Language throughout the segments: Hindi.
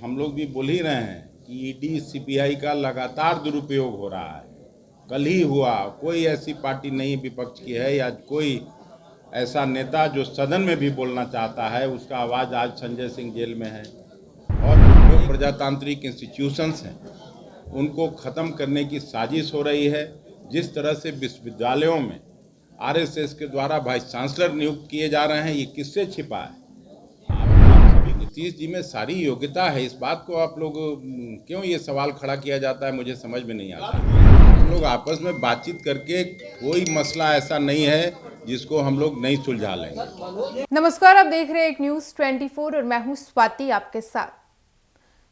हम लोग भी बोल ही रहे हैं कि ईडी सीबीआई का लगातार दुरुपयोग हो रहा है। कल ही हुआ, कोई ऐसी पार्टी नहीं विपक्ष की है या कोई ऐसा नेता जो सदन में भी बोलना चाहता है, उसका आवाज़ आज संजय सिंह जेल में है। और जो प्रजातांत्रिक इंस्टीट्यूशंस हैं उनको ख़त्म करने की साजिश हो रही है। जिस तरह से विश्वविद्यालयों में आरएसएस के द्वारा वाइस चांसलर नियुक्त किए जा रहे हैं, ये किससे छिपा है? नीतीश जी में सारी योग्यता है, इस बात को आप लोग क्यों ये सवाल खड़ा किया जाता है, मुझे समझ में नहीं आता। हम लोग आपस में बातचीत करके, कोई मसला ऐसा नहीं है जिसको हम लोग नहीं सुलझा लेंगे। नमस्कार, आप देख रहे हैं एक न्यूज़ 24 और मैं हूं स्वाति आपके साथ।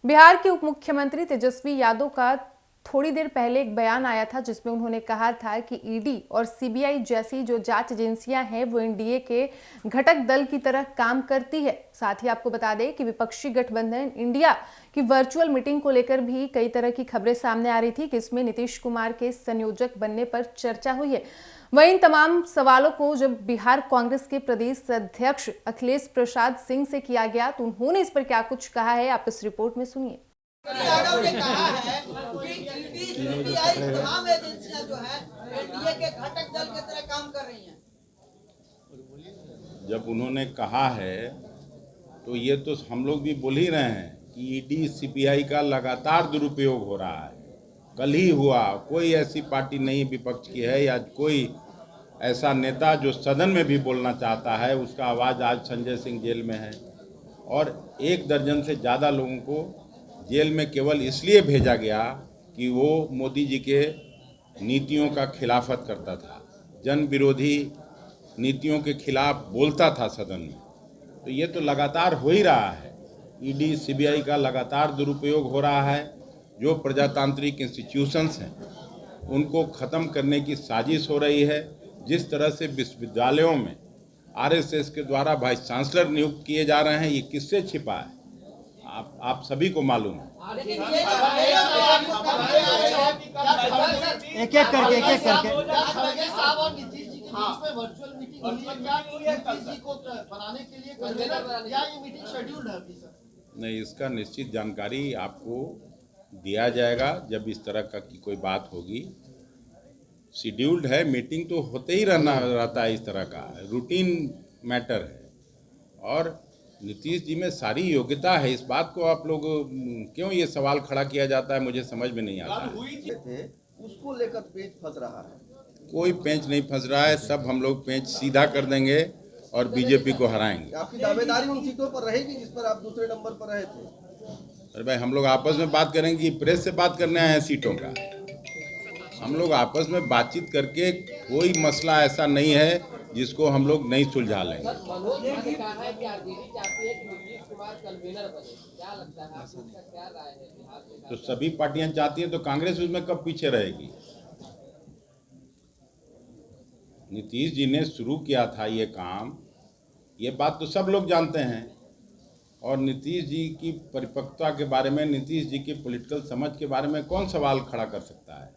बिहार के उप मुख्यमंत्री तेजस्वी यादव का थोड़ी देर पहले एक बयान आया था जिसमें उन्होंने कहा था कि ईडी और सीबीआई जैसी जो जांच एजेंसियां हैं वो एनडीए के घटक दल की तरह काम करती है। साथ ही आपको बता दें कि विपक्षी गठबंधन इंडिया की वर्चुअल मीटिंग को लेकर भी कई तरह की खबरें सामने आ रही थी कि इसमें नीतीश कुमार के संयोजक बनने पर चर्चा हुई है। वहीं इन तमाम सवालों को जब बिहार कांग्रेस के प्रदेश अध्यक्ष अखिलेश प्रसाद सिंह से किया गया तो उन्होंने इस पर क्या कुछ कहा है, आप इस रिपोर्ट में सुनिए। यादव ने कहा है कि ईडी सीबीआई तमाम एजेंसियां जो है एनडीए के घटक दल की तरह काम कर रही हैं। जब उन्होंने कहा है तो ये तो हम लोग भी बोल ही रहे हैं कि ईडी सीबीआई का लगातार दुरुपयोग हो रहा है। कल ही हुआ, कोई ऐसी पार्टी नहीं विपक्ष की है या कोई ऐसा नेता जो सदन में भी बोलना चाहता है, उसका आवाज़ आज संजय सिंह जेल में है। और 1 दर्जन से ज़्यादा लोगों को जेल में केवल इसलिए भेजा गया कि वो मोदी जी के नीतियों का खिलाफत करता था, जन विरोधी नीतियों के खिलाफ बोलता था सदन में। तो ये तो लगातार हो ही रहा है। ईडी सीबीआई का लगातार दुरुपयोग हो रहा है। जो प्रजातांत्रिक इंस्टीट्यूशंस हैं उनको ख़त्म करने की साजिश हो रही है। जिस तरह से विश्वविद्यालयों में आरएसएस के द्वारा वाइस चांसलर नियुक्त किए जा रहे हैं, ये किससे छिपा है? आप सभी को मालूम है। एक एक करके वर्चुअल मीटिंग को बनाने के लिए कन्वेनर या ये मीटिंग शेड्यूल्ड है? नहीं, इसका निश्चित जानकारी आपको दिया जाएगा जब इस तरह का की कोई बात होगी। शेड्यूल्ड है, मीटिंग तो होते ही रहता है, इस तरह का रूटीन मैटर है। और नीतीश जी में सारी योग्यता है, इस बात को आप लोग क्यों ये सवाल खड़ा किया जाता है, मुझे समझ में नहीं आता है। उसको लेकर पेच फंस रहा है। कोई पेंच नहीं फंस रहा है, सब हम लोग पेंच सीधा कर देंगे और बीजेपी को हराएंगे। आपकी दावेदारी उन सीटों पर रहेगी जिस पर आप दूसरे नंबर पर रहे थे। अरे भाई, हम लोग आपस में बात करेंगे, प्रेस से बात करने आए हैं सीटों का। हम लोग आपस में बातचीत करके, कोई मसला ऐसा नहीं है जिसको हम लोग नहीं सुलझा लेंगे। तो सभी पार्टियां चाहती हैं, तो कांग्रेस उसमें कब पीछे रहेगी? नीतीश जी ने शुरू किया था ये काम, ये बात तो सब लोग जानते हैं। और नीतीश जी की परिपक्वता के बारे में, नीतीश जी की पॉलिटिकल समझ के बारे में कौन सवाल खड़ा कर सकता है?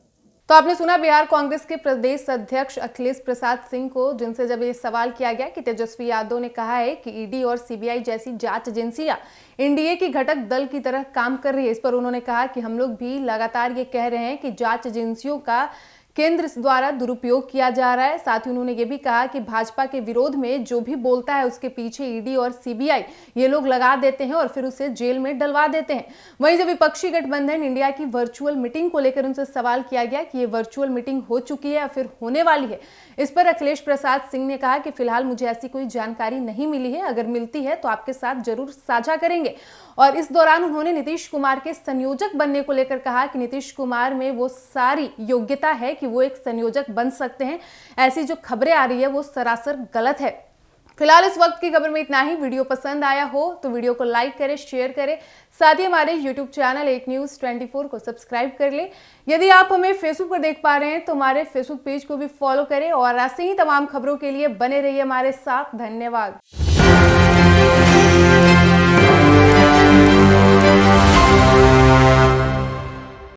तो आपने सुना बिहार कांग्रेस के प्रदेश अध्यक्ष अखिलेश प्रसाद सिंह को, जिनसे जब ये सवाल किया गया कि तेजस्वी यादव ने कहा है कि ईडी और सीबीआई जैसी जांच एजेंसियां एनडीए की घटक दल की तरह काम कर रही है। इस पर उन्होंने कहा कि हम लोग भी लगातार ये कह रहे हैं कि जांच एजेंसियों का केंद्र द्वारा दुरुपयोग किया जा रहा है। साथ ही उन्होंने ये भी कहा कि भाजपा के विरोध में जो भी बोलता है उसके पीछे ईडी और सीबीआई ये लोग लगा देते हैं और फिर उसे जेल में डलवा देते हैं। वहीं जब विपक्षी गठबंधन इंडिया की वर्चुअल मीटिंग को लेकर उनसे सवाल किया गया कि ये वर्चुअल मीटिंग हो चुकी है या फिर होने वाली है, इस पर अखिलेश प्रसाद सिंह ने कहा कि फिलहाल मुझे ऐसी कोई जानकारी नहीं मिली है, अगर मिलती है तो आपके साथ जरूर साझा करेंगे। और इस दौरान उन्होंने नीतीश कुमार के संयोजक बनने को लेकर कहा कि नीतीश कुमार में वो सारी योग्यता है कि वो एक संयोजक बन सकते हैं। ऐसी जो खबरें आ रही है वो सरासर गलत है। फिलहाल इस वक्त की खबर में इतना ही। वीडियो पसंद आया हो तो वीडियो को लाइक करें, शेयर करें, साथ ही हमारे YouTube चैनल एक न्यूज़ 24 को सब्सक्राइब कर लें। यदि आप हमें फेसबुक पर देख पा रहे हैं तो हमारे फेसबुक पेज को भी फॉलो करें और ऐसे ही तमाम खबरों के लिए बने रहिए हमारे साथ। धन्यवाद।